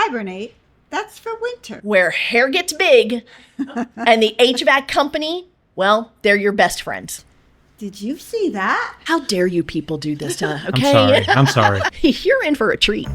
Hibernate, that's for winter. Where hair gets big and the HVAC company, well, they're your best friends. Did you see that? How dare you people do this, okay? I'm sorry. You're in for a treat.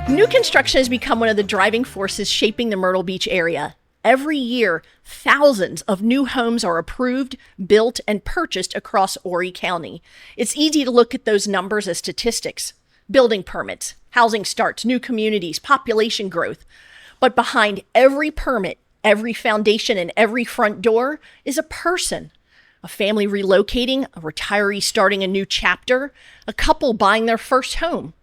New construction has become one of the driving forces shaping the Myrtle Beach area. Every year, thousands of new homes are approved, built, and purchased across Horry County. It's easy to look at those numbers as statistics. Building permits, housing starts, new communities, population growth. But behind every permit, every foundation, and every front door is a person. A family relocating, a retiree starting a new chapter, a couple buying their first home.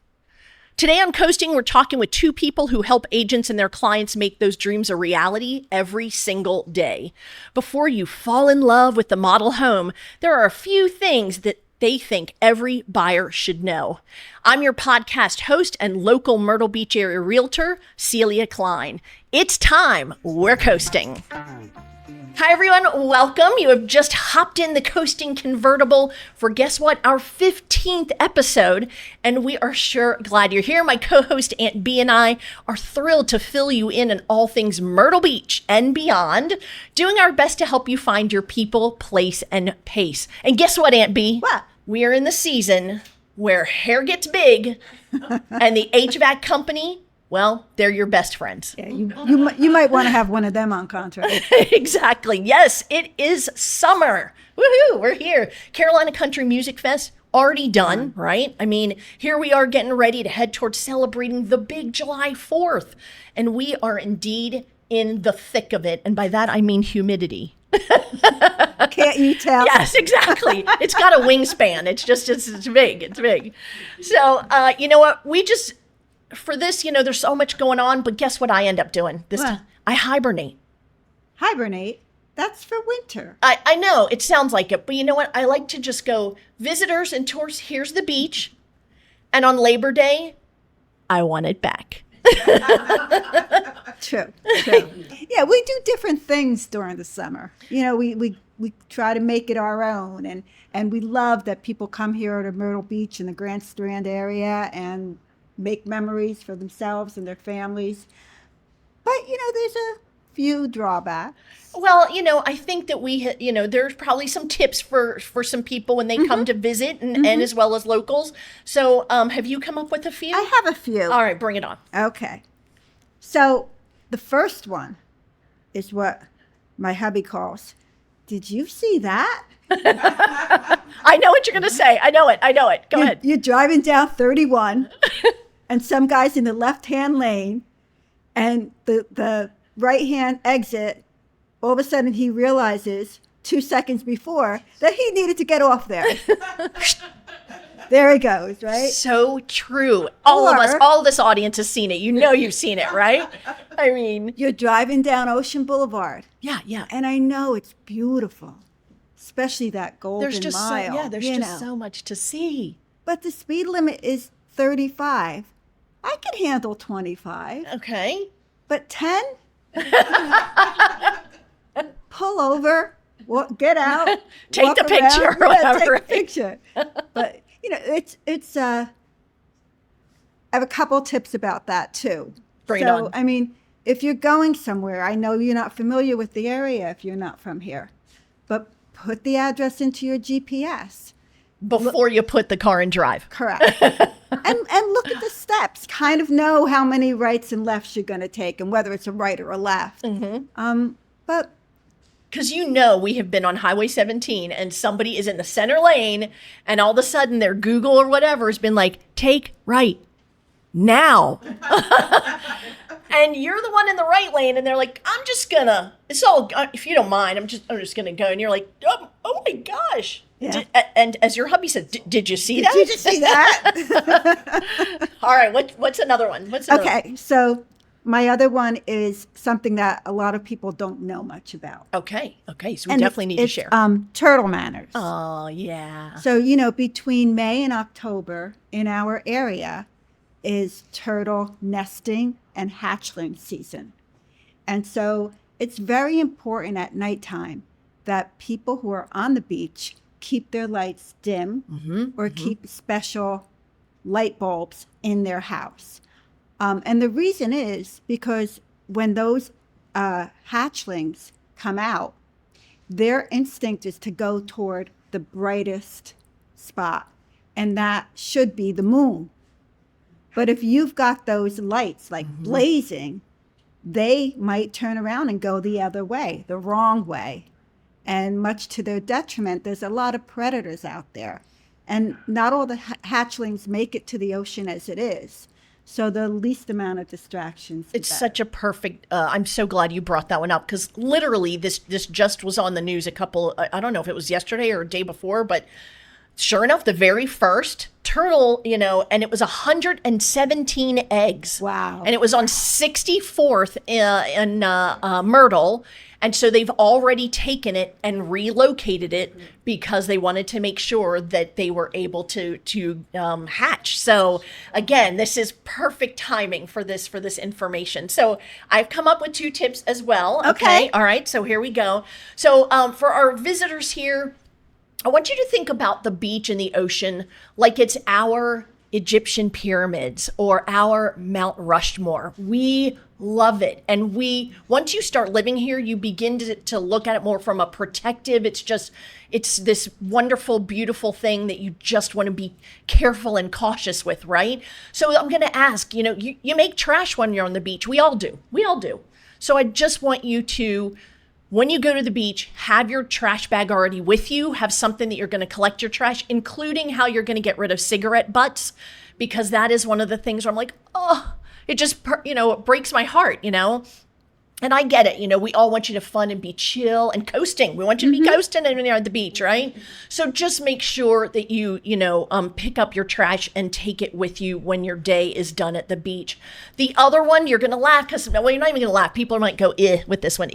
Today on Coasting, we're talking with two people who help agents and their clients make those dreams a reality every single day. Before you fall in love with the model home, there are a few things that they think every buyer should know. I'm your podcast host and local Myrtle Beach area realtor, Celia Klein. It's time. We're coasting. Hi, everyone. Welcome. You have just hopped in the Coasting Convertible for, guess what, our 15th episode, and we are sure glad you're here. My co-host Aunt B and I are thrilled to fill you in on all things Myrtle Beach and beyond, doing our best to help you find your people, place, and pace. And guess what, Aunt B? What? We are in the season where hair gets big and the HVAC company, well, they're your best friends. Yeah, you might want to have one of them on contract. Exactly. Yes, it is summer. Woohoo, we're here. Carolina Country Music Fest already done, right? I mean, here we are getting ready to head towards celebrating the big July 4th. And we are indeed in the thick of it. And by that, I mean humidity. Can't you tell? Yes, exactly. It's got a wingspan. It's big. It's big. So, you know what? For this, there's so much going on, but guess what I end up doing this time? I hibernate. Hibernate? That's for winter. I know, it sounds like it, but you know what? I like to just go visitors and tours. Here's the beach. And on Labor Day, I want it back. True. Yeah, we do different things during the summer. We try to make it our own. And we love that people come here to Myrtle Beach in the Grand Strand area and make memories for themselves and their families. But, there's a few drawbacks. Well, I think that there's probably some tips for some people when they come to visit and as well as locals. So have you come up with a few? I have a few. All right, bring it on. Okay. So the first one is what my hubby calls, did you see that? I know what you're going to say. I know it. Go ahead. You're driving down 31 and some guy's in the left-hand lane and the right-hand exit, all of a sudden he realizes 2 seconds before that he needed to get off there. There he goes, right? So true. All of this audience has seen it. You've seen it, right? I mean, you're driving down Ocean Boulevard. Yeah. And I know it's beautiful, especially that Golden Mile. There's just so much to see. But the speed limit is 35. I can handle 25. Okay. But 10? Pull over, get out, take the picture or whatever. Take the picture. But it's I have a couple tips about that too. Bring it on. I mean, if you're going somewhere, I know you're not familiar with the area if you're not from here, but put the address into your GPS before you put the car in drive. Correct. and look at the steps. Kind of know how many rights and lefts you're going to take and whether it's a right or a left. But because we have been on Highway 17 and somebody is in the center lane and all of a sudden their Google or whatever has been like, take right now. And you're the one in the right lane and they're like, I'm just gonna, it's all, if you don't mind, I'm just gonna go. And you're like, oh my gosh. Yeah. And as your hubby said, did you see that? Did you see that? All right, what's another one? Okay, so my other one is something that a lot of people don't know much about. Okay, so we definitely need to share. Turtle manners. Oh, yeah. So, between May and October in our area is turtle nesting and hatchling season. And so it's very important at nighttime that people who are on the beach keep their lights dim or keep special light bulbs in their house. And the reason is because when those hatchlings come out, their instinct is to go toward the brightest spot, and that should be the moon. But if you've got those lights like blazing, they might turn around and go the other way, the wrong way. And much to their detriment, there's a lot of predators out there. And not all the hatchlings make it to the ocean as it is. So the least amount of distractions. It's such a perfect, I'm so glad you brought that one up, because literally this just was on the news I don't know if it was yesterday or a day before, but sure enough, the very first turtle, and it was 117 eggs. Wow. And it was on 64th in Myrtle. And so they've already taken it and relocated it because they wanted to make sure that they were able to hatch. So again, this is perfect timing for this information. So I've come up with 2 tips as well. Okay. All right. So here we go. So for our visitors here, I want you to think about the beach and the ocean like it's our Egyptian pyramids or our Mount Rushmore. We love it. And once you start living here, you begin to look at it more from a protective, it's this wonderful, beautiful thing that you just want to be careful and cautious with, right? So I'm going to ask, you make trash when you're on the beach. We all do. So I just want you to, when you go to the beach, have your trash bag already with you, have something that you're going to collect your trash, including how you're going to get rid of cigarette butts, because that is one of the things where I'm like, oh, it just, it breaks my heart, And I get it, we all want you to fun and be chill and coasting. We want you to be coasting when you're at the beach, right? So just make sure that you, pick up your trash and take it with you when your day is done at the beach. The other one, you're going to laugh because, well, you're not even going to laugh. People might go, with this one.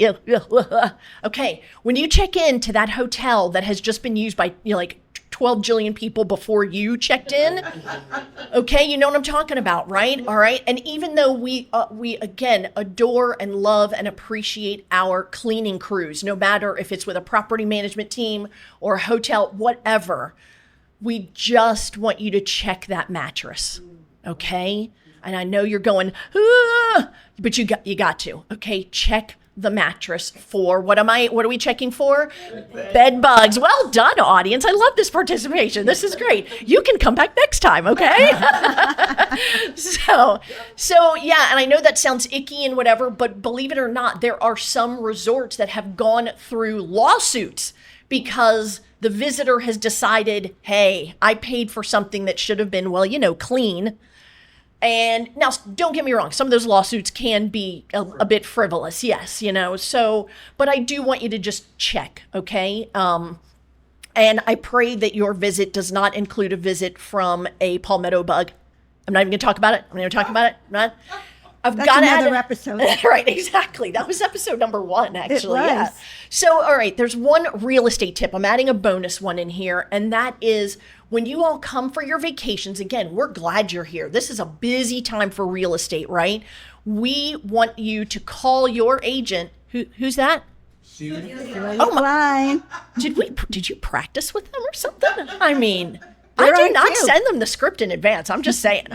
Okay. When you check into that hotel that has just been used by, 12 jillion people before you checked in. Okay, you know what I'm talking about, right? All right. And even though we again adore and love and appreciate our cleaning crews, no matter if it's with a property management team or a hotel, whatever, we just want you to check that mattress. Okay? And I know you're going, but you got to. Okay, check the mattress for what are we checking for? Bed bugs. Well done, audience. I love this participation. This is great. You can come back next time, okay? So yeah, and I know that sounds icky and whatever, but believe it or not, there are some resorts that have gone through lawsuits because the visitor has decided, hey, I paid for something that should have been, clean. And now, don't get me wrong, some of those lawsuits can be a bit frivolous, yes, but I do want you to just check, okay? And I pray that your visit does not include a visit from a palmetto bug. I'm not even going to talk about it. Right? That's another episode. Right, exactly. That was episode number 1, actually. It was. Yeah. So, all right, there's one real estate tip. I'm adding a bonus one in here, and that is when you all come for your vacations, again, we're glad you're here. This is a busy time for real estate, right? We want you to call your agent. Who's that? Oh my! Did you practice with them or something? I mean, I do not send them the script in advance. I'm just saying.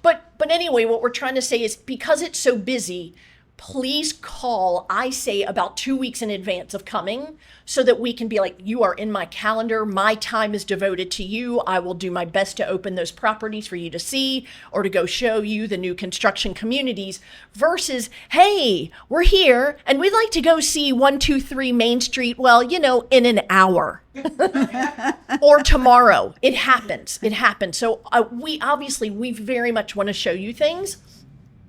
But anyway, what we're trying to say is because it's so busy, please call, I say, about 2 weeks in advance of coming so that we can be like, you are in my calendar. My time is devoted to you. I will do my best to open those properties for you to see or to go show you the new construction communities versus, hey, we're here and we'd like to go see 123 Main Street. Well, in an hour or tomorrow. It happens. So we very much want to show you things.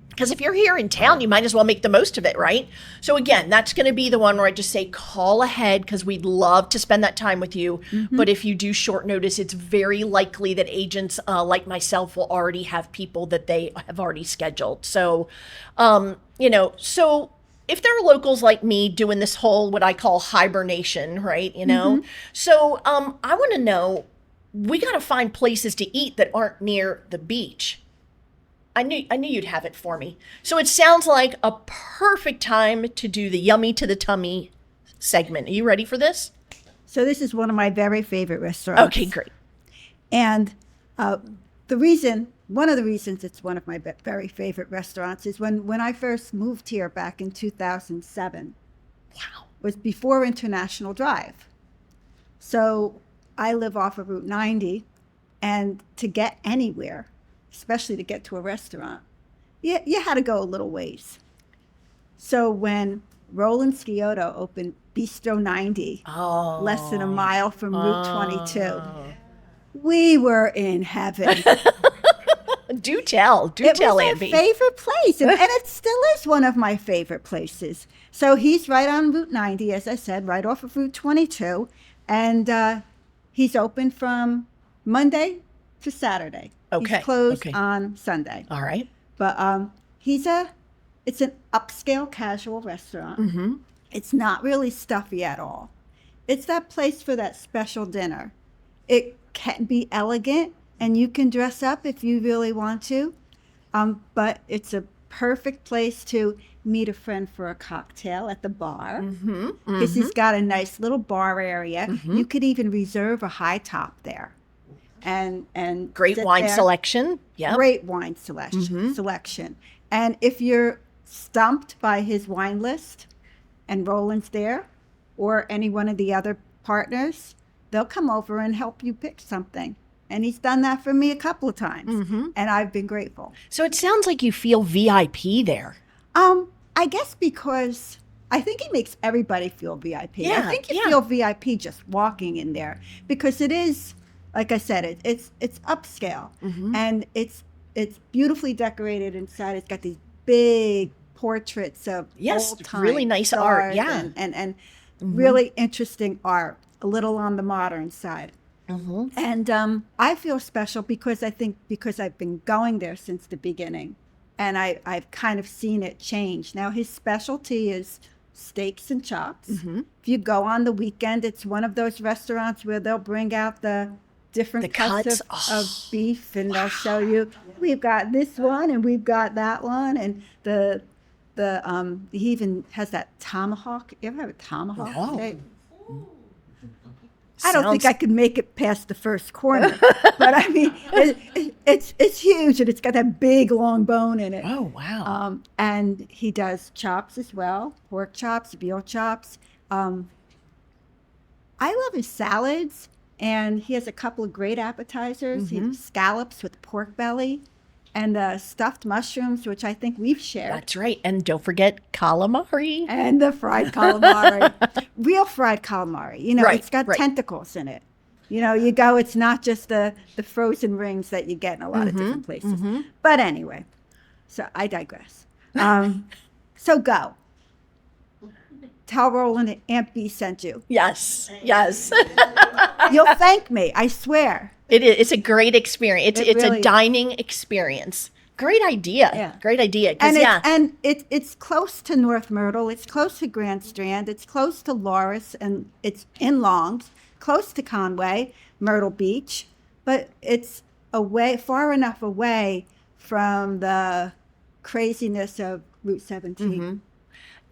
Because if you're here in town, you might as well make the most of it, right? So again, that's going to be the one where I just say call ahead because we'd love to spend that time with you. But if you do short notice, it's very likely that agents like myself will already have people that they have already scheduled. So, so if there are locals like me doing this whole what I call hibernation, right? So I want to know, we got to find places to eat that aren't near the beach. I knew you'd have it for me. So it sounds like a perfect time to do the yummy to the tummy segment. Are you ready for this? So this is one of my very favorite restaurants. Okay, great. And one of the reasons it's one of my very favorite restaurants is when I first moved here back in 2007. Wow. Was before International Drive. So I live off of Route 90, and to get anywhere, especially to get to a restaurant, you had to go a little ways. So when Roland Scioto opened Bistro 90, less than a mile from Route 22, we were in heaven. Do tell, It was Aunt my B. favorite place, and it still is one of my favorite places. So he's right on Route 90, as I said, right off of Route 22, and he's open from Monday to Saturday. Okay. He's closed on Sunday. All right. But it's an upscale casual restaurant. Mm-hmm. It's not really stuffy at all. It's that place for that special dinner. It can be elegant, and you can dress up if you really want to. But it's a perfect place to meet a friend for a cocktail at the bar. Because he's got a nice little bar area. You could even reserve a high top there. And Great sit wine there. selection. Yeah. Great wine selection. And if you're stumped by his wine list and Roland's there, or any one of the other partners, they'll come over and help you pick something. And he's done that for me a couple of times, and I've been grateful. So it sounds like you feel VIP there. I guess because I think he makes everybody feel VIP. Yeah, I think you feel VIP just walking in there, because it is, like I said, it's upscale, and it's beautifully decorated inside. It's got these big portraits of old time really nice art. stars Yeah, and really interesting art, a little on the modern side. And I feel special because I've been going there since the beginning, and I've kind of seen it change. Now his specialty is steaks and chops. If you go on the weekend, it's one of those restaurants where they'll bring out the different cuts of beef, and they'll show you, we've got this one and we've got that one, and he even has that tomahawk. You ever have a tomahawk No. steak? I don't think I could make it past the first corner, but I mean, it's huge, and it's got that big long bone in it. Oh, wow. And he does chops as well, pork chops, veal chops. I love his salads, and he has a couple of great appetizers. He has scallops with pork belly, and the stuffed mushrooms, which I think we've shared. That's right. And don't forget calamari. And the fried calamari. Real fried calamari. You know, it's got tentacles in it. You know, it's not just the frozen rings that you get in a lot of different places. But anyway, so I digress. So go. Tell Roland and Aunt B sent you. Yes. You'll thank me, I swear. It's a great experience. It's really a dining experience. Great idea. Yeah. Great idea. And it's close to North Myrtle. It's close to Grand Strand. It's close to Loris, and it's in Longs, close to Conway, Myrtle Beach. But it's far enough away from the craziness of Route 17.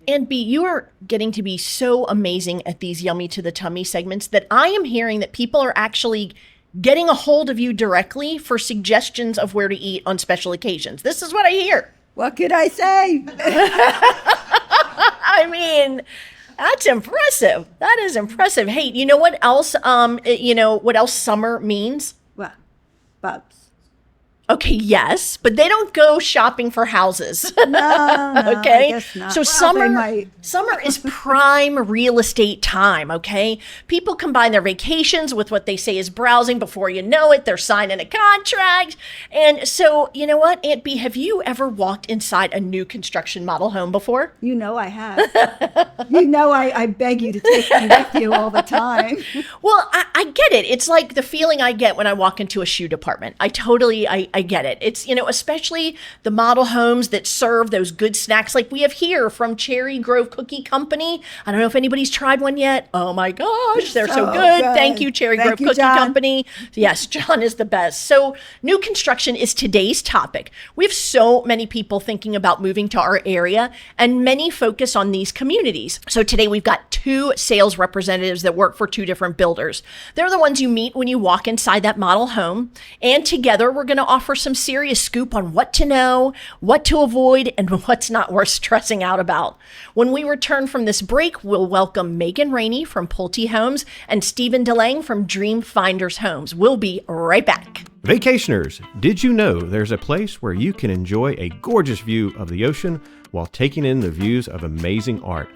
And B, you are getting to be so amazing at these Yummy to the Tummy segments that I am hearing that people are actually getting a hold of you directly for suggestions of where to eat on special occasions. This is what I hear. What could I say? I mean, that's impressive. That is impressive. Hey, you know what else? What else summer means? Well, bugs. Okay, yes, but they don't go shopping for houses. No, Okay, I guess not. so Well, they might. summer is prime real estate time. Okay, people combine their vacations with what they say is browsing. Before you know it, they're signing a contract. And so, you know what, Aunt B, have you ever walked inside a new construction model home before? You know I have. You know I beg you to take me with you all the time. Well, I get it. It's like the feeling I get when I walk into a shoe department. I I get it. It's, especially the model homes that serve those good snacks like we have here from Cherry Grove Cookie Company. I don't know if anybody's tried one yet. Oh my gosh, they're so good. Thank you, Cherry Grove Cookie Company. Yes, John is the best. So new construction is today's topic. We have so many people thinking about moving to our area, and many focus on these communities. So today we've got 2 sales representatives that work for 2 different builders. They're the ones you meet when you walk inside that model home. And together we're going to offer some serious scoop on what to know, what to avoid, and what's not worth stressing out about. When we return from this break, we'll welcome Rainey from Pulte Homes and Stephen DeLange from Dream Finders Homes. We'll be right back. Vacationers, did you know there's a place where you can enjoy a gorgeous view of the ocean while taking in the views of amazing art?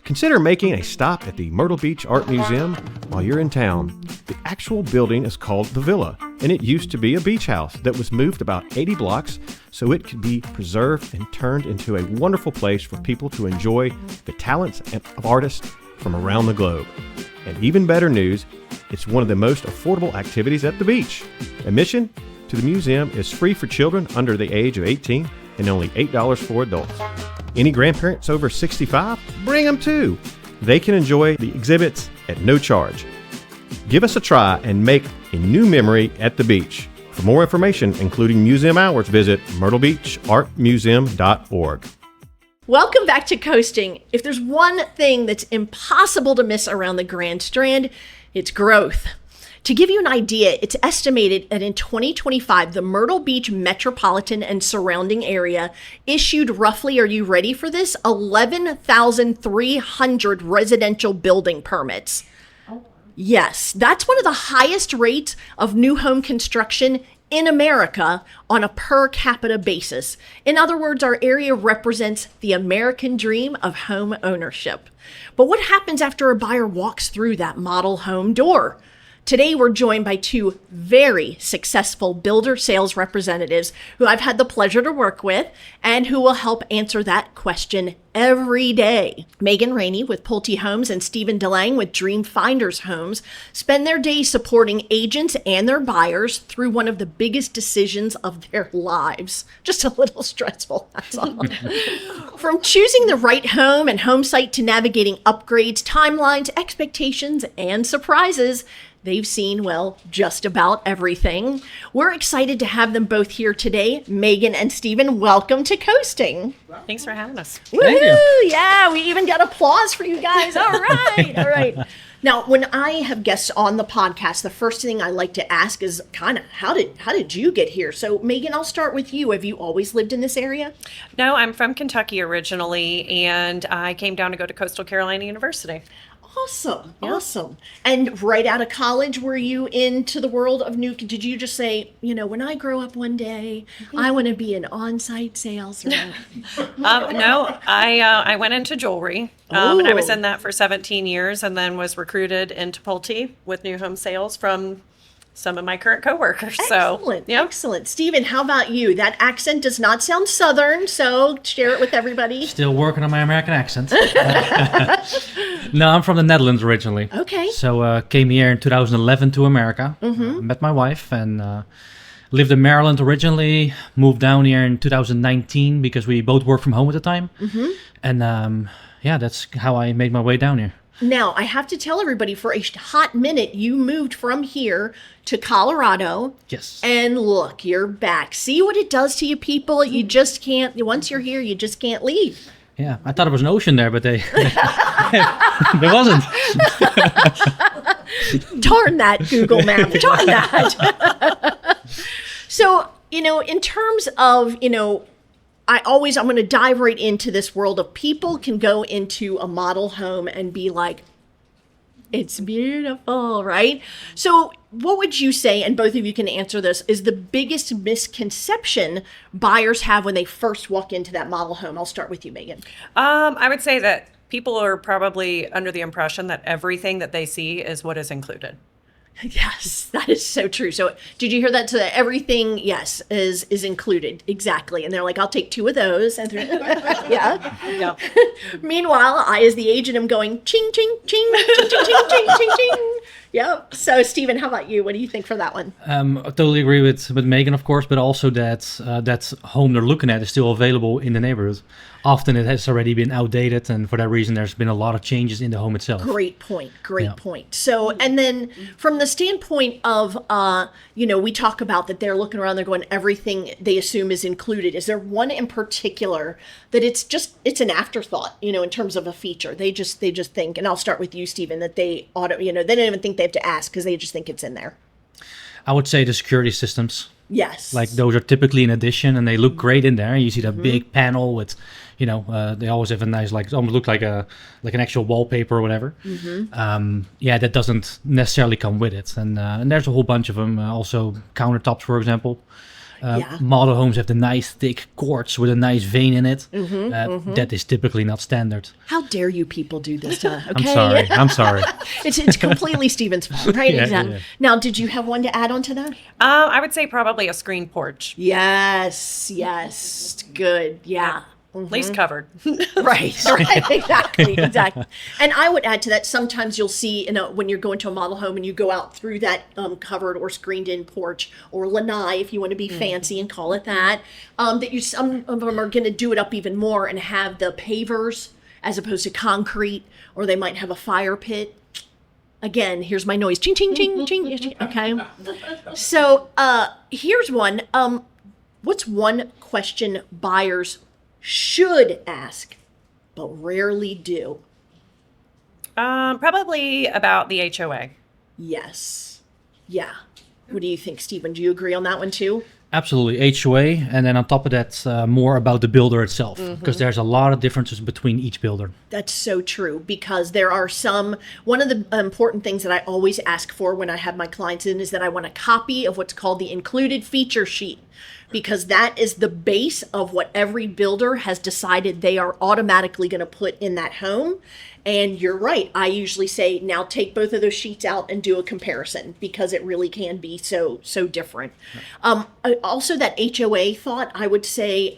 Consider making a stop at the Myrtle Beach Art Museum while you're in town. The actual building is called The Villa, and it used to be a beach house that was moved about 80 blocks so it could be preserved and turned into a wonderful place for people to enjoy the talents of artists from around the globe. And even better news, it's one of the most affordable activities at the beach. Admission to the museum is free for children under the age of 18 and only $8 for adults. Any grandparents over 65? Bring them too. They can enjoy the exhibits at no charge. Give us a try and make a new memory at the beach. For more information, including museum hours, visit myrtlebeachartmuseum.org. Welcome back to Coasting. If there's one thing that's impossible to miss around the Grand Strand, it's growth. To give you an idea, it's estimated that in 2025, the Myrtle Beach metropolitan and surrounding area issued roughly, are you ready for this, 11,300 residential building permits. Yes, that's one of the highest rates of new home construction in America on a per capita basis. In other words, our area represents the American dream of home ownership. But what happens after a buyer walks through that model home door? Today, we're joined by 2 very successful builder sales representatives who I've had the pleasure to work with and who will help answer that question every day. Rainey with Pulte Homes and Stephen DeLange with Dream Finders Homes spend their days supporting agents and their buyers through one of the biggest decisions of their lives. Just a little stressful, that's all. From choosing the right home and home site to navigating upgrades, timelines, expectations, and surprises, they've seen, well, just about everything. We're excited to have them both here today. Megan and Stephen, welcome to Coasting. Thanks for having us. Woohoo! Yeah, we even got applause for you guys. All right, all right. Now, when I have guests on the podcast, the first thing I like to ask is kind of how did you get here? So, Megan, I'll start with you. Have you always lived in this area? No, I'm from Kentucky originally, and I came down to go to Coastal Carolina University. Awesome. Yeah. Awesome. And right out of college, were you into the world of did you just say, when I grow up one day, I want to be an on-site sales rep? No, I went into jewelry, and I was in that for 17 years and then was recruited into Pulte with new home sales from some of my current coworkers. Excellent. So, yeah. Excellent. Stephen, how about you? That accent does not sound Southern, so share it with everybody. Still working on my American accent. No, I'm from the Netherlands originally. Okay. So came here in 2011 to America. Met my wife and lived in Maryland originally. Moved down here in 2019 because we both worked from home at the time. And that's how I made my way down here. Now, I have to tell everybody, for a hot minute, you moved from here to Colorado. Yes. And look, you're back. See what it does to you people? You just can't, once you're here, you just can't leave. Yeah, I thought it was an ocean there, but there wasn't. Darn that Google map. Darn that. So, in terms of, I'm going to dive right into this world of people can go into a model home and be like, it's beautiful, right? So what would you say, and both of you can answer this, is the biggest misconception buyers have when they first walk into that model home? I'll start with you, Megan. I would say that people are probably under the impression that everything that they see is what is included. Yes, that is so true. So did you hear that? So everything, yes, is included. Exactly. And they're like, I'll take 2 of those. And yeah. Yeah. Meanwhile, I, as the agent, am going, ching, ching, ching, ching, ching, ching, ching, ching, ching. Yep. So, Stephen, how about you? What do you think for that one? I totally agree with Megan, of course, but also that that home they're looking at is still available in the neighborhood. Often it has already been outdated, and for that reason, there's been a lot of changes in the home itself. Great point. Great Yeah. point. So, and then from the standpoint of, we talk about that they're looking around, they're going, everything they assume is included. Is there one in particular that it's an afterthought, in terms of a feature? They just think, and I'll start with you, Stephen, that they they don't even think they have to ask because they just think it's in there. I would say the security systems. Yes. Like those are typically an addition, and they look great in there. You see that big panel with, they always have a nice, like, it almost look like an actual wallpaper or whatever. That doesn't necessarily come with it, and there's a whole bunch of them. Also countertops, for example. Model homes have the nice thick quartz with a nice vein in it. That is typically not standard. How dare you people do this to okay? I'm sorry. It's completely Stephen's fault, right? Yeah, Exactly. yeah. Now, did you have one to add on to that? I would say probably a screen porch, Yes. Good. Yeah. at least covered. Right. Exactly. And I would add to that, sometimes you'll see, when you're going to a model home and you go out through that covered or screened-in porch, or lanai, if you want to be fancy and call it that, that some of them are going to do it up even more and have the pavers as opposed to concrete, or they might have a fire pit. Again, here's my noise. Ching, ching, ching, ching, ching. Okay. So here's one. What's one question buyers should ask, but rarely do? Probably about the HOA. Yes. Yeah. What do you think, Stephen? Do you agree on that one too? Absolutely, HOA, and then on top of that, more about the builder itself, because there's a lot of differences between each builder. That's so true, because there are one of the important things that I always ask for when I have my clients in is that I want a copy of what's called the included feature sheet, because that is the base of what every builder has decided they are automatically going to put in that home. And you're right. I usually say, now take both of those sheets out and do a comparison, because it really can be so different. Also, that HOA thought, I would say,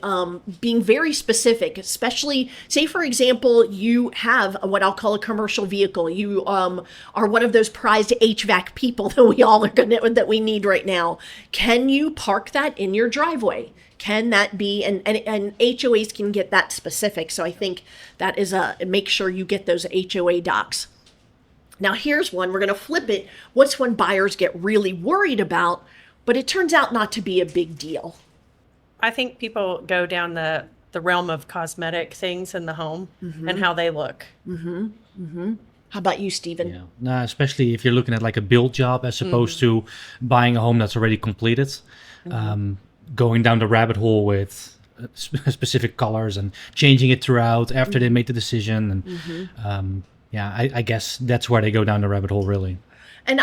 being very specific, especially, say, for example, you have what I'll call a commercial vehicle. You are one of those prized HVAC people that we all are that we need right now. Can you park that in your driveway? Can that be, and HOAs can get that specific. So I think that is make sure you get those HOA docs. Now here's one, we're going to flip it. What's one buyers get really worried about, but it turns out not to be a big deal? I think people go down the realm of cosmetic things in the home and how they look. How about you, Stephen? Yeah, no, especially if you're looking at like a build job as opposed to buying a home that's already completed. Going down the rabbit hole with specific colors and changing it throughout after they made the decision. And I guess that's where they go down the rabbit hole, really. And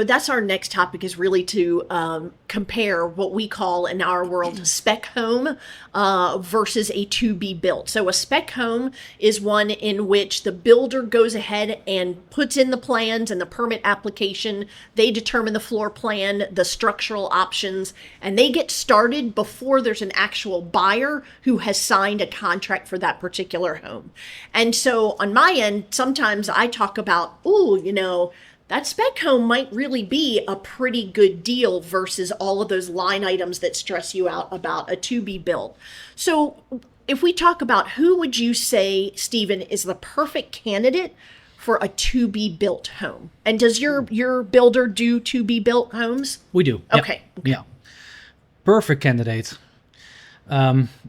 that's our next topic, is really to compare what we call in our world spec home versus a to be built. So a spec home is one in which the builder goes ahead and puts in the plans and the permit application. They determine the floor plan, the structural options, and they get started before there's an actual buyer who has signed a contract for that particular home. And so on my end, sometimes I talk about, that spec home might really be a pretty good deal versus all of those line items that stress you out about a to be built. So if we talk about, who would you say, Stephen, is the perfect candidate for a to be built home? And does your builder do to be built homes? We do. Okay. Yeah. Perfect candidate.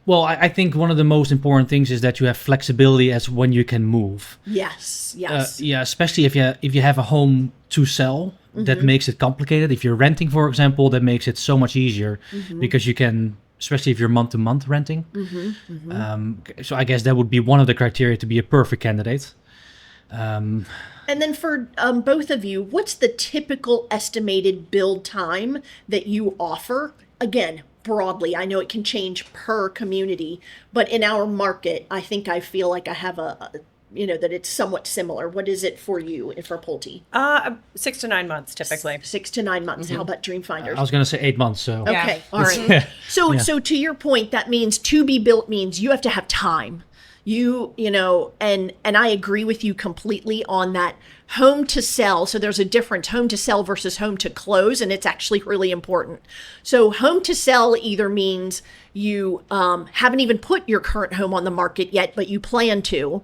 Well, I think one of the most important things is that you have flexibility as when you can move. Yes. Especially if you have a home to sell, that makes it complicated. If you're renting, for example, that makes it so much easier because you can, especially if you're month-to-month renting. So I guess that would be one of the criteria to be a perfect candidate. And then for both of you, what's the typical estimated build time that you offer? Again, broadly, I know it can change per community, but in our market, I feel like I have that it's somewhat similar. What is it for you, for Pulte? 6 to 9 months, typically. 6 to 9 months. How about Dreamfinders? I was going to say 8 months. So okay, all right. So to your point, that means to be built means you have to have time. You know, and I agree with you completely on that home to sell. So there's a difference, home to sell versus home to close, and it's actually really important. So home to sell either means you haven't even put your current home on the market yet, but you plan to.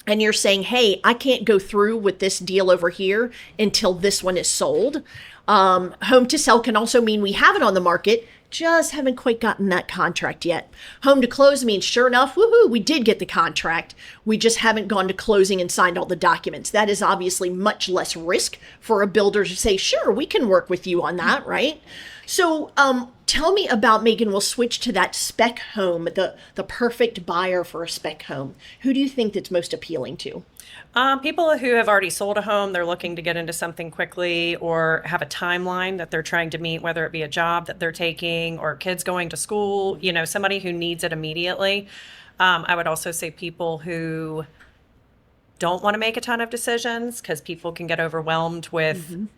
And you're saying, hey, I can't go through with this deal over here until this one is sold. Home to sell can also mean we have it on the market, just haven't quite gotten that contract yet. Home to close means, sure enough, woohoo, we did get the contract. We just haven't gone to closing and signed all the documents. That is obviously much less risk for a builder to say, sure, we can work with you on that, right? So tell me about, Megan, we'll switch to that spec home, the perfect buyer for a spec home. Who do you think that's most appealing to? People who have already sold a home, they're looking to get into something quickly or have a timeline that they're trying to meet, whether it be a job that they're taking or kids going to school, you know, somebody who needs it immediately. I would also say people who don't want to make a ton of decisions because people can get overwhelmed with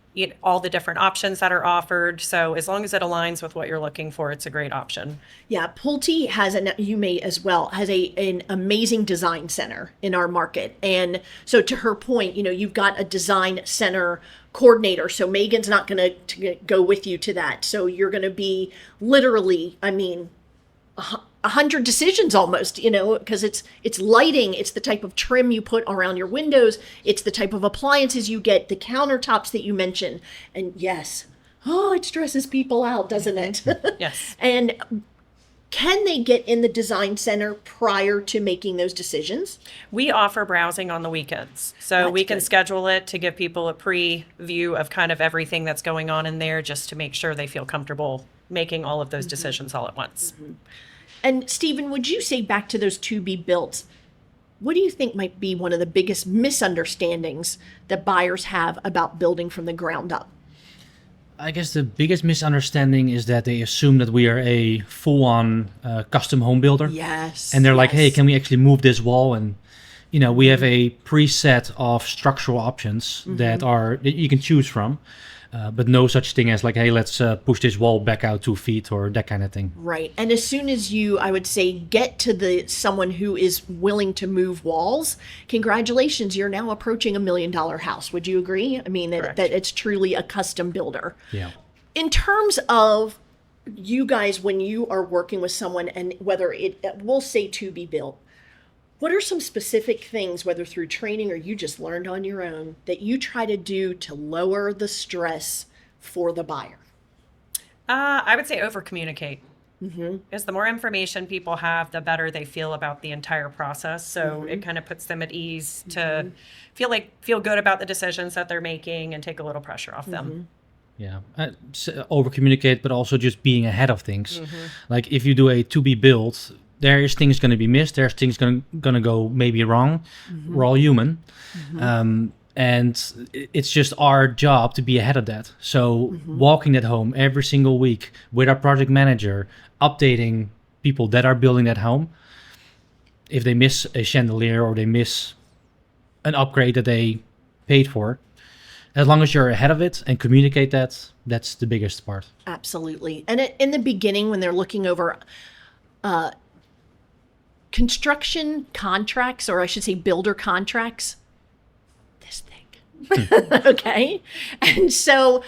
all the different options that are offered. So as long as it aligns with what you're looking for, it's a great option. Yeah, Pulte has, you may as well, has an amazing design center in our market. And so to her point, you know, you've got a design center coordinator. So Megan's not going to go with you to that. So you're going to be literally, I mean, 100 decisions almost, you know, because it's lighting, it's the type of trim you put around your windows, it's the type of appliances you get, the countertops that you mentioned. And yes, it stresses people out, doesn't it? Yes. And can they get in the design center prior to making those decisions? We offer browsing on the weekends. So we can schedule it to give people a preview of kind of everything that's going on in there just to make sure they feel comfortable making all of those decisions all at once. And Stephen, would you say, back to those to be built, what do you think might be one of the biggest misunderstandings that buyers have about building from the ground up? I guess the biggest misunderstanding is that they assume that we are a full-on custom home builder. Yes. And they're like, hey, can we actually move this wall? And, you know, we have a preset of structural options that you can choose from. But no such thing as like, hey, let's push this wall back out 2 feet or that kind of thing. Right. And as soon as you, I would say, get to someone who is willing to move walls, congratulations, you're now approaching $1 million house. Would you agree? I mean, that it's truly a custom builder. Yeah. In terms of you guys, when you are working with someone and whether we'll say to be built, what are some specific things, whether through training or you just learned on your own, that you try to do to lower the stress for the buyer? I would say over communicate. Because the more information people have, the better they feel about the entire process. So it kind of puts them at ease to feel good about the decisions that they're making and take a little pressure off them. Yeah, over communicate, but also just being ahead of things. Like if you do a to be built, there's things going to be missed. There's things going to go maybe wrong. We're all human. And it's just our job to be ahead of that. So walking that home every single week with our project manager, updating people that are building that home. If they miss a chandelier or they miss an upgrade that they paid for, as long as you're ahead of it and communicate that, that's the biggest part. Absolutely. And in the beginning, when they're looking over construction contracts, or I should say builder contracts, this thing. Okay. And so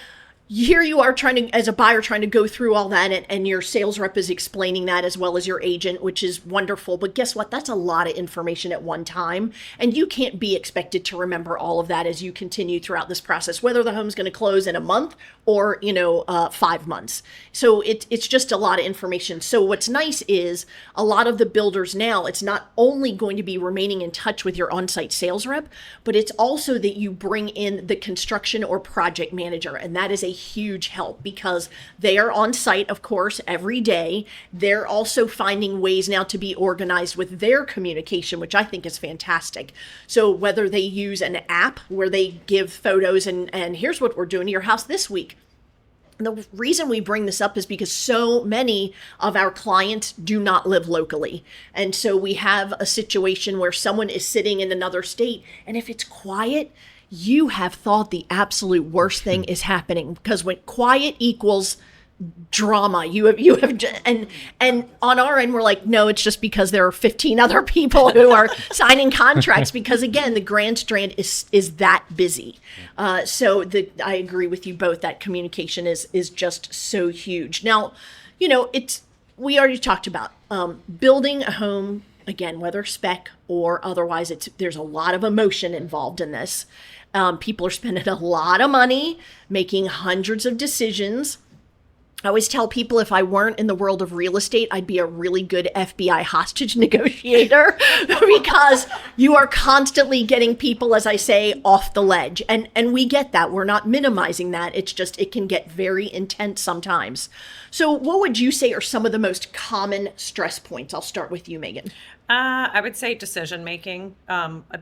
here you are as a buyer, trying to go through all that, and your sales rep is explaining that as well as your agent, which is wonderful. But guess what? That's a lot of information at one time. And you can't be expected to remember all of that as you continue throughout this process, whether the home's going to close in a month or, 5 months. So it's just a lot of information. So what's nice is a lot of the builders now, it's not only going to be remaining in touch with your on-site sales rep, but it's also that you bring in the construction or project manager. And that is a huge help because they are on site, of course, every day. They're also finding ways now to be organized with their communication, which I think is fantastic. So whether they use an app where they give photos and here's what we're doing to your house this week. And the reason we bring this up is because so many of our clients do not live locally. And so we have a situation where someone is sitting in another state, and if it's quiet, you have thought the absolute worst thing is happening, because when quiet equals drama. You have, and on our end, we're like, no, it's just because there are 15 other people who are signing contracts because again, the Grand Strand is that busy. So I agree with you both that communication is just so huge. Now, we already talked about building a home, again, whether spec or otherwise, there's a lot of emotion involved in this. People are spending a lot of money, making hundreds of decisions. I always tell people if I weren't in the world of real estate, I'd be a really good FBI hostage negotiator because you are constantly getting people, as I say, off the ledge. And we get that. We're not minimizing that. It's just it can get very intense sometimes. So what would you say are some of the most common stress points? I'll start with you, Megan. I would say decision making.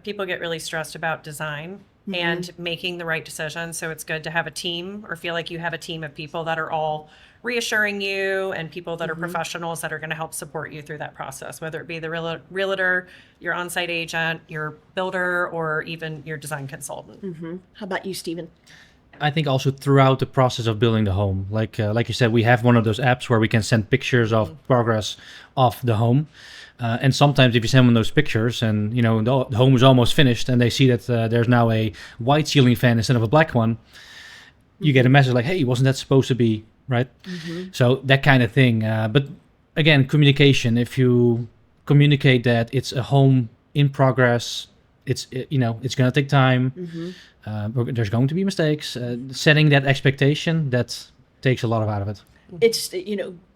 People get really stressed about design and making the right decision. So it's good to have a team or feel like you have a team of people that are all reassuring you and people that are professionals that are going to help support you through that process, whether it be the realtor, your on-site agent, your builder, or even your design consultant. How about you, Stephen? I think also throughout the process of building the home, like you said, we have one of those apps where we can send pictures of progress of the home. And sometimes if you send them those pictures and, the home is almost finished and they see that there's now a white ceiling fan instead of a black one, you get a message like, hey, wasn't that supposed to be, right? So that kind of thing. But again, communication, if you communicate that it's a home in progress, it's going to take time. There's going to be mistakes. Setting that expectation, that takes a lot out of it. It's,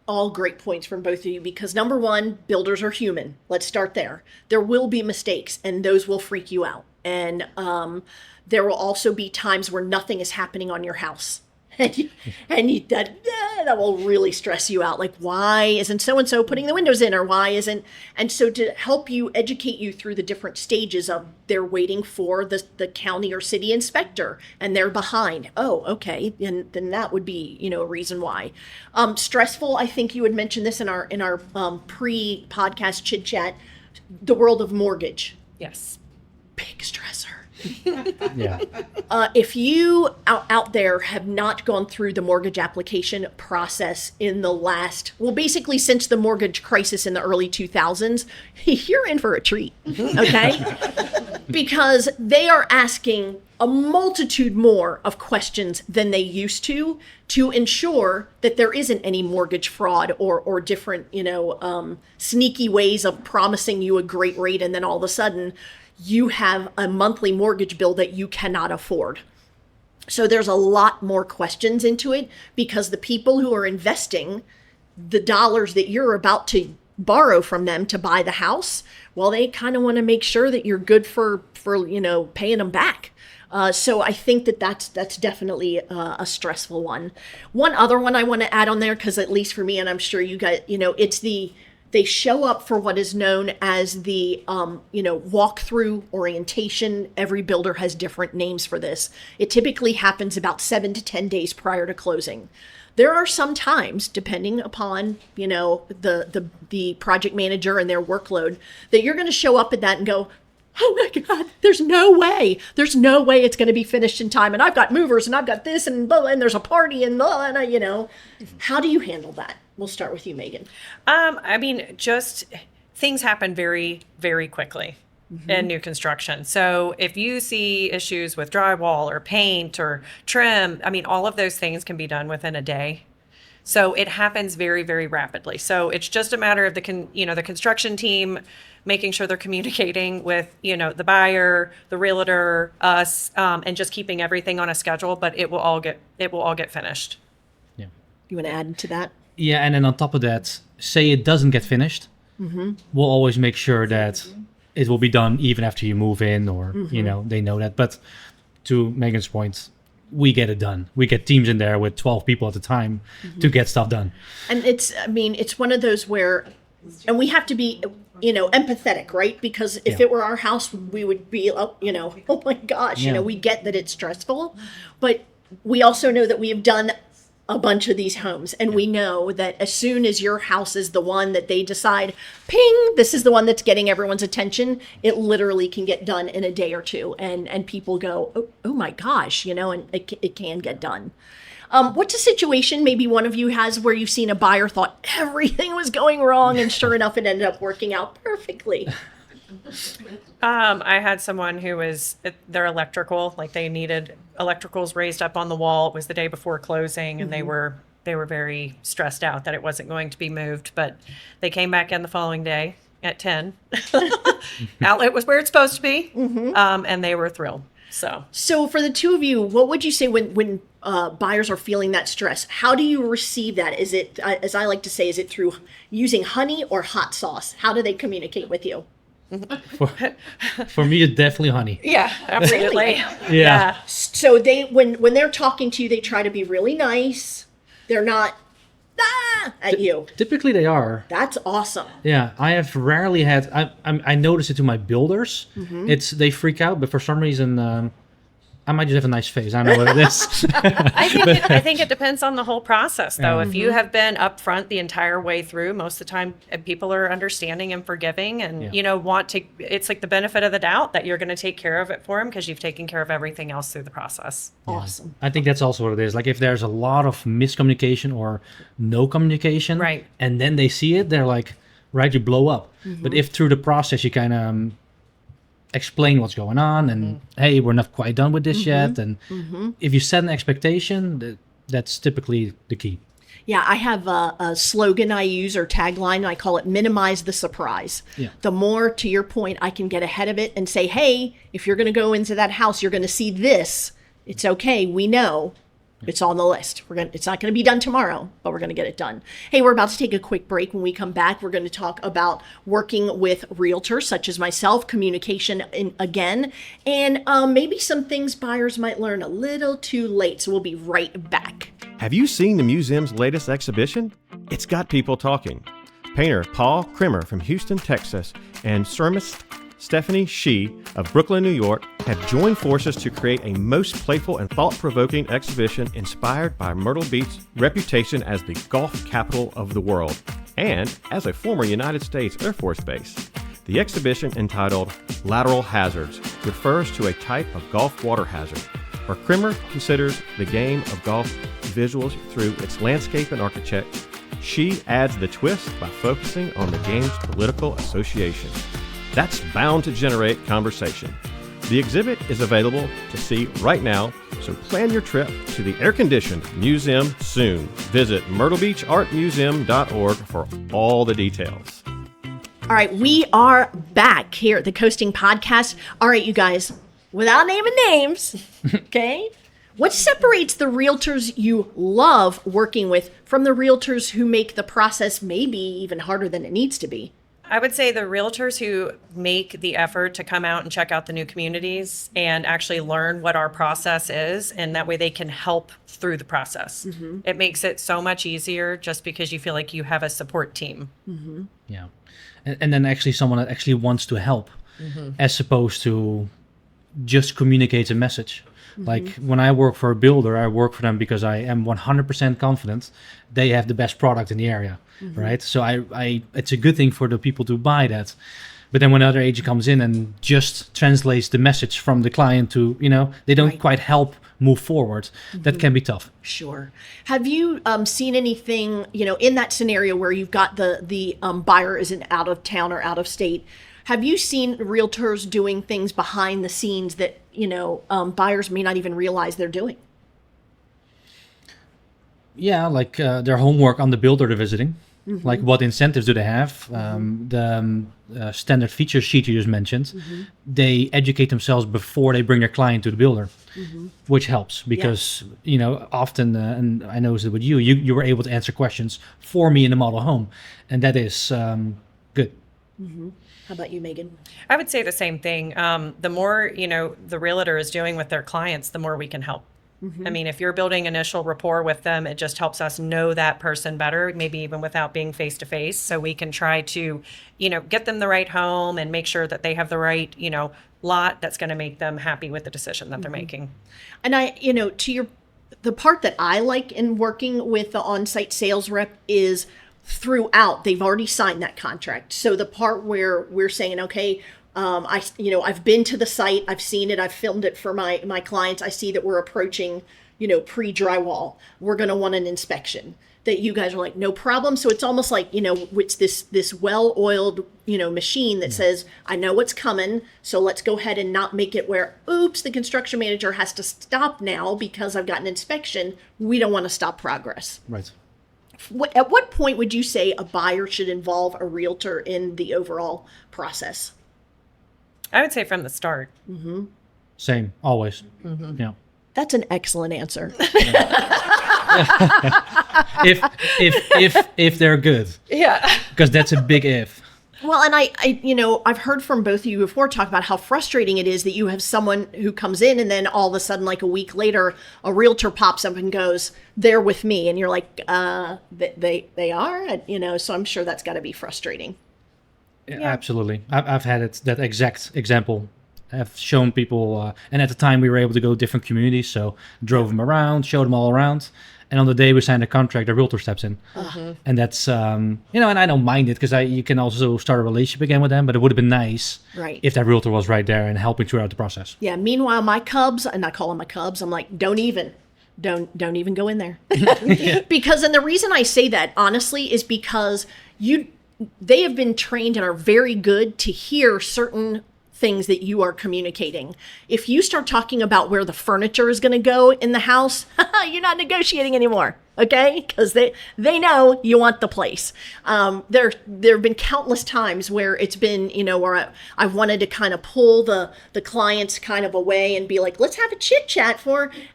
all great points from both of you because number one, builders are human. Let's start there. There will be mistakes and those will freak you out. And there will also be times where nothing is happening on your house. That will really stress you out. Like, why isn't so-and-so putting the windows in or why isn't? And so to help you educate you through the different stages of they're waiting for the county or city inspector and they're behind. Oh, okay. And then that would be, a reason why. Stressful. I think you had mentioned this in our pre-podcast chit chat, the world of mortgage. Yes. Big stressor. Yeah. If you out there have not gone through the mortgage application process in the basically since the mortgage crisis in the early 2000s, you're in for a treat, okay? Because they are asking a multitude more of questions than they used to ensure that there isn't any mortgage fraud or different, sneaky ways of promising you a great rate and then all of a sudden you have a monthly mortgage bill that you cannot afford. So there's a lot more questions into it because the people who are investing the dollars that you're about to borrow from them to buy the house, well, they kind of want to make sure that you're good for paying them back. So I think that's definitely a stressful one. One other one I want to add on there, because at least for me, and I'm sure you guys, it's they show up for what is known as the, walkthrough orientation. Every builder has different names for this. It typically happens about 7 to 10 days prior to closing. There are some times, depending upon, the project manager and their workload, that you're going to show up at that and go, oh my God, there's no way it's going to be finished in time. And I've got movers and I've got this and blah, and there's a party and blah, and how do you handle that? We'll start with you, Megan. Just things happen very, very quickly in new construction. So if you see issues with drywall or paint or trim, all of those things can be done within a day. So it happens very, very rapidly. So it's just a matter of the construction team making sure they're communicating with, the buyer, the realtor, us, and just keeping everything on a schedule, but it will all get finished. Yeah. You want to add to that? Yeah, and then on top of that, say it doesn't get finished, we'll always make sure that it will be done even after you move in or, they know that. But to Megan's point, we get it done. We get teams in there with 12 people at a time to get stuff done. And it's one of those where, and we have to be, empathetic, right? Because if it were our house, we would be, oh my gosh, we get that it's stressful, but we also know that we have done a bunch of these homes, and we know that as soon as your house is the one that they decide, ping, this is the one that's getting everyone's attention, it literally can get done in a day or two, and people go, oh my gosh, and it can get done. What's a situation maybe one of you has where you've seen a buyer thought everything was going wrong, and sure enough, it ended up working out perfectly? I had someone who was their electrical, like they needed electricals raised up on the wall. It was the day before closing, and they were very stressed out that it wasn't going to be moved. But they came back in the following day at 10. Outlet was where it's supposed to be, and they were thrilled. So for the two of you, what would you say when buyers are feeling that stress? How do you receive that? Is it, as I like to say, is it through using honey or hot sauce? How do they communicate with you? For me, it's definitely honey. Yeah, absolutely. Yeah. So they, when they're talking to you, they try to be really nice. They're not at you. Typically, they are. That's awesome. Yeah, I have rarely had. I notice it to my builders. They freak out, but for some reason, I might just have a nice face. I don't know what it is. I think it depends on the whole process, though. If you have been upfront the entire way through, most of the time people are understanding and forgiving, and want to. It's like the benefit of the doubt that you're going to take care of it for them because you've taken care of everything else through the process. Awesome. I think that's also what it is. Like if there's a lot of miscommunication or no communication, right, and then they see it, they're like, right, you blow up. But if through the process you kind of explain what's going on and hey, we're not quite done with this yet, and if you set an expectation, that's typically the key. Yeah, I have a slogan I use or tagline. I call it minimize the surprise. Yeah. The more, to your point, I can get ahead of it and say, hey, if you're going to go into that house, you're going to see this. It's okay. We know. It's on the list. It's not going to be done tomorrow, but we're going to get it done. Hey, we're about to take a quick break. When we come back, we're going to talk about working with realtors such as myself, communication again, and maybe some things buyers might learn a little too late. So we'll be right back. Have you seen the museum's latest exhibition? It's got people talking. Painter Paul Krimmer from Houston, Texas, and ceramist Stephanie Shee of Brooklyn, New York, have joined forces to create a most playful and thought-provoking exhibition inspired by Myrtle Beach's reputation as the golf capital of the world and as a former United States Air Force base. The exhibition, entitled Lateral Hazards, refers to a type of golf water hazard, where Krimmer considers the game of golf visuals through its landscape and architecture. She adds the twist by focusing on the game's political association. That's bound to generate conversation. The exhibit is available to see right now, so plan your trip to the air-conditioned museum soon. Visit myrtlebeachartmuseum.org for all the details. All right, we are back here at the Coasting Podcast. All right, you guys, without naming names, okay? What separates the realtors you love working with from the realtors who make the process maybe even harder than it needs to be? I would say the realtors who make the effort to come out and check out the new communities and actually learn what our process is, and that way they can help through the process. It makes it so much easier just because you feel like you have a support team. Yeah. And then actually someone that actually wants to help as opposed to just communicate a message. Like when I work for a builder, I work for them because I am 100% confident they have the best product in the area, right? So I it's a good thing for the people to buy that. But then when another agent comes in and just translates the message from the client to, they don't quite help move forward, that can be tough. Sure. Have you seen anything, in that scenario where you've got the buyer is out of town or out of state? Have you seen realtors doing things behind the scenes that, buyers may not even realize they're doing? Yeah, like their homework on the builder they're visiting. Like what incentives do they have? The standard feature sheet you just mentioned, they educate themselves before they bring their client to the builder, which helps because, often, and I noticed it with you were able to answer questions for me in the model home. And that is good. How about you, Megan? I would say the same thing. The more, the realtor is doing with their clients, the more we can help. I mean, if you're building initial rapport with them, it just helps us know that person better, maybe even without being face to face. So we can try to, get them the right home and make sure that they have the right, lot that's going to make them happy with the decision that they're making. And to your the part that I like in working with the on-site sales rep is throughout they've already signed that contract. So the part where we're saying, okay, I've been to the site, I've seen it, I've filmed it for my clients. I see that we're approaching, pre-drywall. We're going to want an inspection. That you guys are like, no problem. So it's almost like, it's this well-oiled, machine that says, I know what's coming. So let's go ahead and not make it where, oops, the construction manager has to stop now because I've got an inspection. We don't want to stop progress. Right. At what point would you say a buyer should involve a realtor in the overall process? I would say from the start. Same, always. Yeah. That's an excellent answer. if they're good, Yeah. because that's a big if. Well, and I've heard from both of you before talk about how frustrating it is that you have someone who comes in and then all of a sudden, like a week later, a realtor pops up and goes, "They're with me," and you're like, they are, so I'm sure that's got to be frustrating. Yeah. Absolutely. I've had that exact example. I've shown people, and at the time we were able to go to different communities, so drove them around, showed them all around. And on the day we signed the contract, the realtor steps in. And that's, and I don't mind it because you can also start a relationship again with them, but it would have been nice if that realtor was right there and helping throughout the process. Yeah. Meanwhile, my Cubs, and I call them my Cubs, I'm like, don't even go in there. Because, and the reason I say that honestly is because they have been trained and are very good to hear certain things that you are communicating. If you start talking about where the furniture is going to go in the house, you're not negotiating anymore. Okay? Because they know you want the place. There have been countless times where it's been, where I've wanted to kind of pull the clients kind of away and be like, let's have a chit chat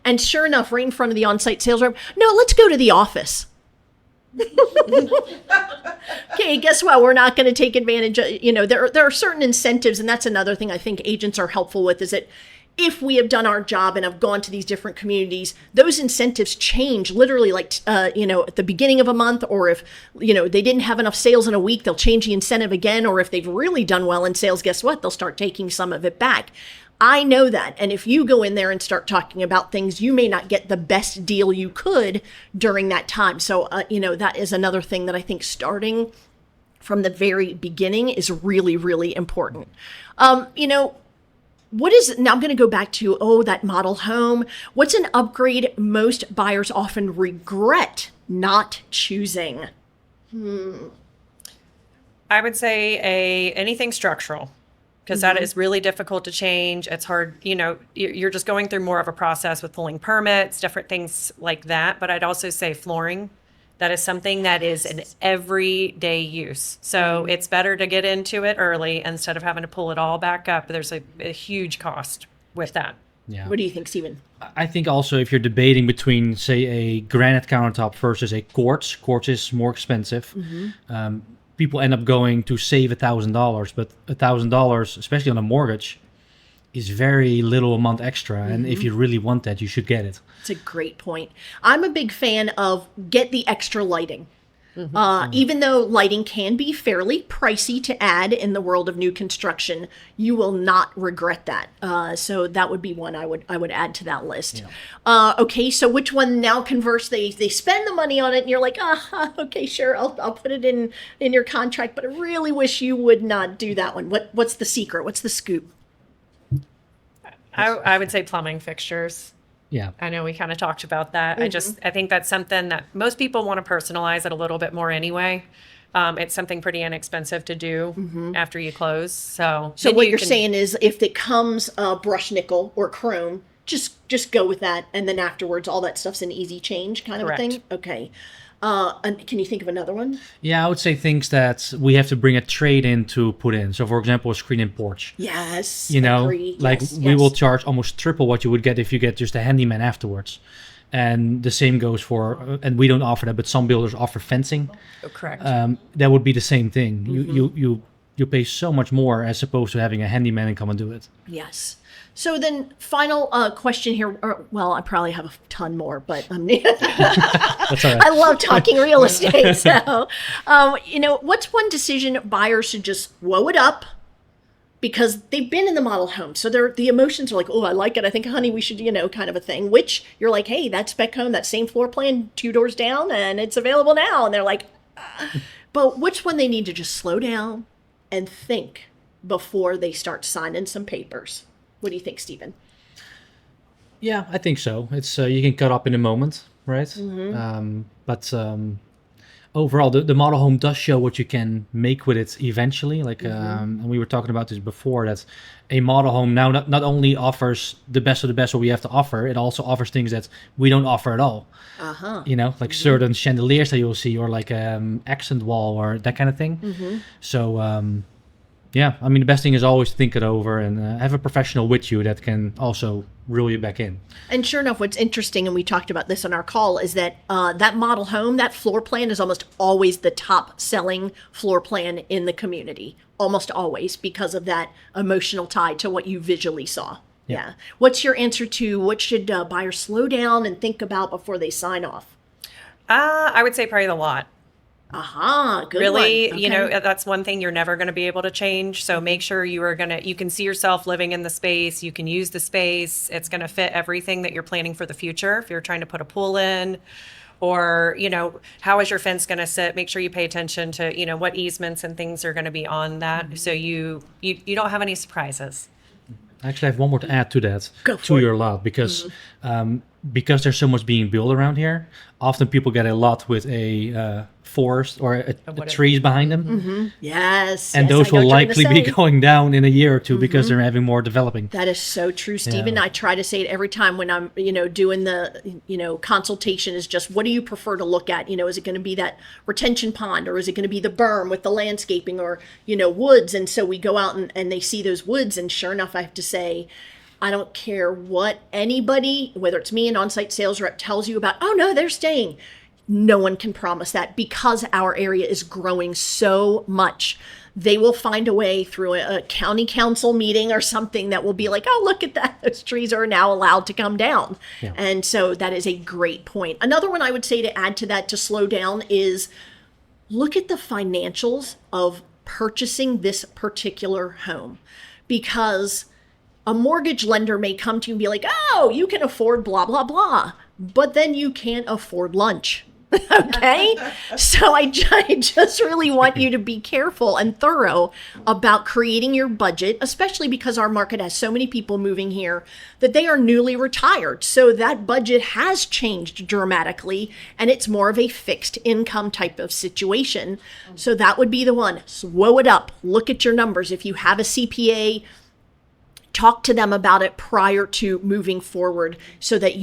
and sure enough, right in front of the on-site sales rep, no, let's go to the office. Okay, guess what? We're not going to take advantage of, there are certain incentives, and that's another thing I think agents are helpful with, is that if we have done our job and have gone to these different communities, those incentives change literally like, at the beginning of a month, or if, they didn't have enough sales in a week, they'll change the incentive again, or if they've really done well in sales, guess what? They'll start taking some of it back. I know that. And if you go in there and start talking about things, you may not get the best deal you could during that time. So, that is another thing that I think starting from the very beginning is really, really important. Now I'm going to go back to, that model home. What's an upgrade most buyers often regret not choosing? I would say anything structural. Because that is really difficult to change. It's hard, you're just going through more of a process with pulling permits, different things like that. But I'd also say flooring. That is something that is an everyday use. So it's better to get into it early instead of having to pull it all back up. There's a huge cost with that. Yeah. What do you think, Simeon? I think also if you're debating between, say, a granite countertop versus a quartz is more expensive. People end up going to save $1,000, but $1,000, especially on a mortgage, is very little a month extra. And if you really want that, you should get it. It's a great point. I'm a big fan of get the extra lighting. Even though lighting can be fairly pricey to add in the world of new construction, you will not regret that. So that would be one I would add to that list. Yeah. Okay, so which one now converse? They spend the money on it, and you're like, okay, sure, I'll put it in your contract, but I really wish you would not do that one. What's the secret? What's the scoop? I would say plumbing fixtures. Yeah. I know we kind of talked about that. I think that's something that most people want to personalize it a little bit more anyway. It's something pretty inexpensive to do after you close. So what you're saying is if it comes brushed nickel or chrome, just go with that. And then afterwards, all that stuff's an easy change kind of a thing. Okay. And can you think of another one? Yeah, I would say things that we have to bring a trade in to put in. So, for example, a screen and porch. Yes. Agree. We will charge almost triple what you would get if you get just a handyman afterwards. And the same goes for, and we don't offer that, but some builders offer fencing. Oh, correct. That would be the same thing. You pay so much more as opposed to having a handyman come and do it. Yes. So then final question here. I probably have a ton more, but that's all right. I love talking real estate. So, what's one decision buyers should just blow it up because they've been in the model home. So the emotions are like, oh, I like it. I think, honey, we should, kind of a thing, which you're like, hey, that spec home, that same floor plan, 2 doors down, and it's available now. And they're like, but which one they need to just slow down and think before they start signing some papers. What do you think, Stephen? Yeah, I think so. It's you can cut up in a moment, right? But overall, the model home does show what you can make with it eventually. Like, and we were talking about this before, that a model home now not only offers the best of the best what we have to offer, it also offers things that we don't offer at all. Like certain chandeliers that you'll see, or like accent wall or that kind of thing. So, yeah, I mean, the best thing is always think it over and have a professional with you that can also reel you back in. And sure enough, what's interesting, and we talked about this on our call, is that that model home, that floor plan is almost always the top selling floor plan in the community. Almost always, because of that emotional tie to what you visually saw. Yeah. What's your answer to what should buyers slow down and think about before they sign off? I would say probably the lot. Good Really, one. Okay. that's one thing you're never going to be able to change. So make sure you can see yourself living in the space. You can use the space. It's going to fit everything that you're planning for the future. If you're trying to put a pool in, or, how is your fence going to sit? Make sure you pay attention to, what easements and things are going to be on that. So you don't have any surprises. I actually have one more to add to that, Go for to it. your lot, because there's so much being built around here. Often people get a lot with a forest or a trees behind them, Yes. and yes, those I know will what you're likely gonna be say. going down in a year or two because they're having more developing. That is so true, Stephen. Yeah. I try to say it every time when I'm, doing the, consultation, is just, what do you prefer to look at? Is it going to be that retention pond, or is it going to be the berm with the landscaping, or, woods? And so we go out and they see those woods. And sure enough, I have to say, I don't care what anybody, whether it's me, an on-site sales rep, tells you about, oh no, they're staying. No one can promise that, because our area is growing so much. They will find a way through a county council meeting or something that will be like, oh, look at that. Those trees are now allowed to come down. Yeah. And so that is a great point. Another one I would say to add to that, to slow down, is look at the financials of purchasing this particular home, because a mortgage lender may come to you and be like, oh, you can afford blah, blah, blah, but then you can't afford lunch. Okay? So I just really want you to be careful and thorough about creating your budget, especially because our market has so many people moving here that they are newly retired. So that budget has changed dramatically, and it's more of a fixed income type of situation. So that would be the one. Slow it up. Look at your numbers. If you have a CPA, talk to them about it prior to moving forward, so that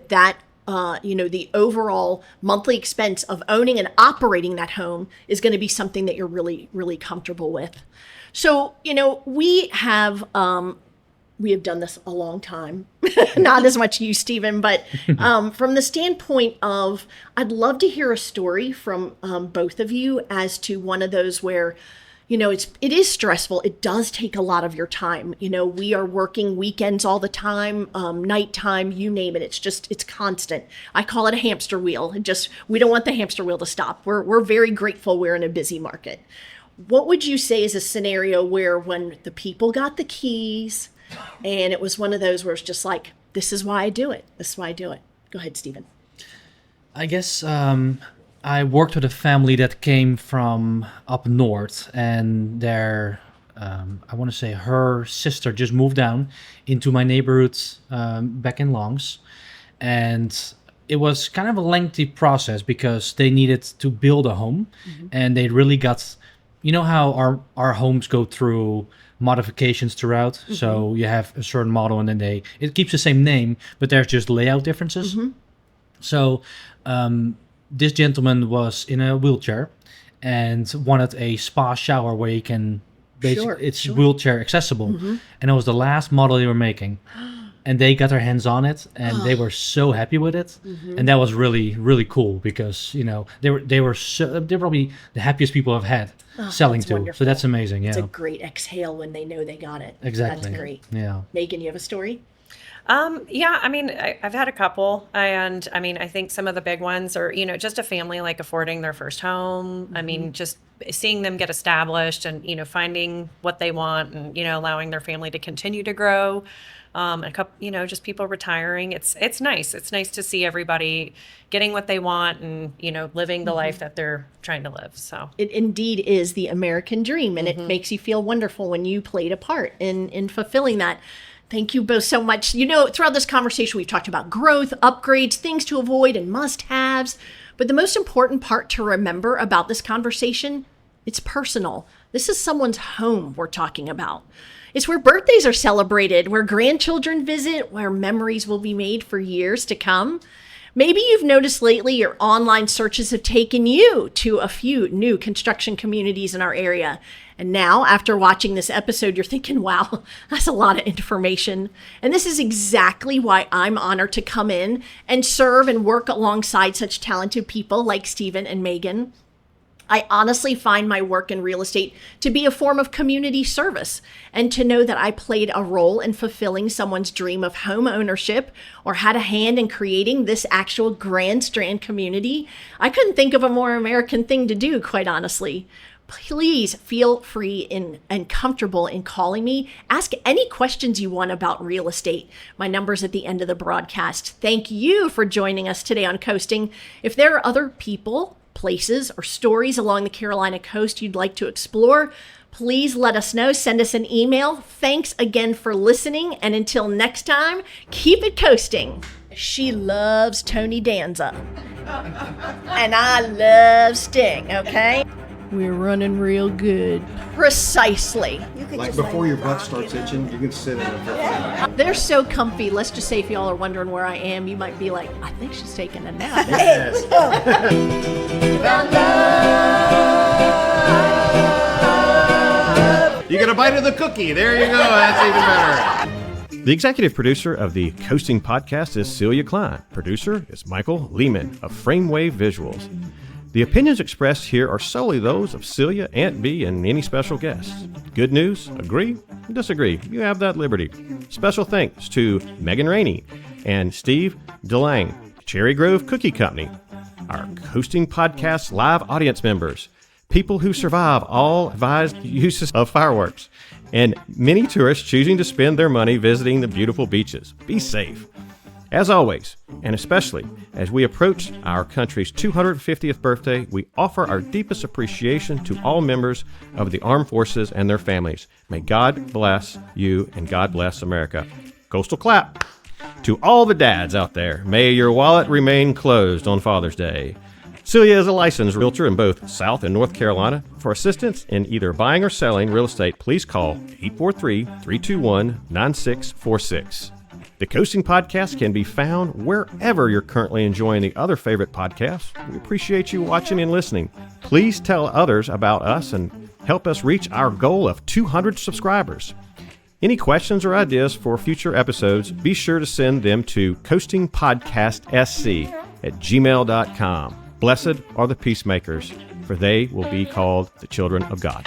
that the overall monthly expense of owning and operating that home is going to be something that you're really, really comfortable with. So, we have done this a long time, not as much you, Stephen, but from the standpoint of, I'd love to hear a story from both of you as to one of those where, it is stressful. It does take a lot of your time. We are working weekends all the time, nighttime, you name it. It's constant. I call it a hamster wheel. We don't want the hamster wheel to stop. We're very grateful we're in a busy market. What would you say is a scenario where, when the people got the keys and it was one of those where it's just like, this is why I do it. This is why I do it. Go ahead, Stephen. I guess I worked with a family that came from up north, and I want to say her sister just moved down into my neighborhood back in Longs. And it was kind of a lengthy process because they needed to build a home, and they really got, how our homes go through modifications throughout. So you have a certain model, and then it keeps the same name, but there's just layout differences. So this gentleman was in a wheelchair and wanted a spa shower where he can it's wheelchair accessible. And it was the last model they were making. And they got their hands on it, and they were so happy with it. And that was really, really cool, because they were they're probably the happiest people I've had selling that's to. wonderful. So that's amazing. Yeah, It's a great exhale when they know they got it. exactly. That's great. Yeah. Megan, you have a story? Yeah, I mean, I've had a couple, and I mean, I think some of the big ones are, just a family like affording their first home. I mean, just seeing them get established and, finding what they want and, allowing their family to continue to grow. A couple, just people retiring. It's nice. It's nice to see everybody getting what they want and, living the life that they're trying to live. So It indeed is the American dream, and it makes you feel wonderful when you played a part in fulfilling that. Thank you both so much. Throughout this conversation, we've talked about growth, upgrades, things to avoid, and must-haves. But the most important part to remember about this conversation, it's personal. This is someone's home we're talking about. It's where birthdays are celebrated, where grandchildren visit, where memories will be made for years to come. Maybe you've noticed lately your online searches have taken you to a few new construction communities in our area. And now, after watching this episode, you're thinking, wow, that's a lot of information. And this is exactly why I'm honored to come in and serve and work alongside such talented people like Stephen and Megan. I honestly find my work in real estate to be a form of community service, and to know that I played a role in fulfilling someone's dream of home ownership or had a hand in creating this actual Grand Strand community. I couldn't think of a more American thing to do, quite honestly. Please feel free and comfortable in calling me. Ask any questions you want about real estate. My number's at the end of the broadcast. Thank you for joining us today on Coasting. If there are other people, places, or stories along the Carolina coast you'd like to explore, please let us know. Send us an email. Thanks again for listening, and until next time, keep it coasting. She loves Tony Danza, and I love Sting, okay? We're running real good. Precisely. Like before your butt starts itching, you can sit in it. They're so comfy. Let's just say if y'all are wondering where I am, you might be like, I think she's taking a nap. Yes. You get a bite of the cookie. There you go. That's even better. The executive producer of the Coasting Podcast is Celia Klein. Producer is Michael Lehman of Framewave Visuals. The opinions expressed here are solely those of Celia, Aunt B, and any special guests. Good news? Agree? Disagree? You have that liberty. Special thanks to Megan Rainey and Steve DeLange, Cherry Grove Cookie Company, our Coasting Podcast live audience members, people who survive all advised uses of fireworks, and many tourists choosing to spend their money visiting the beautiful beaches. Be safe. As always, and especially as we approach our country's 250th birthday, we offer our deepest appreciation to all members of the armed forces and their families. May God bless you and God bless America. Coastal clap. To all the dads out there, may your wallet remain closed on Father's Day. Celia is a licensed realtor in both South and North Carolina. For assistance in either buying or selling real estate, please call 843-321-9646. The Coasting Podcast can be found wherever you're currently enjoying the other favorite podcasts. We appreciate you watching and listening. Please tell others about us and help us reach our goal of 200 subscribers. Any questions or ideas for future episodes, be sure to send them to coastingpodcastsc@gmail.com. Blessed are the peacemakers, for they will be called the children of God.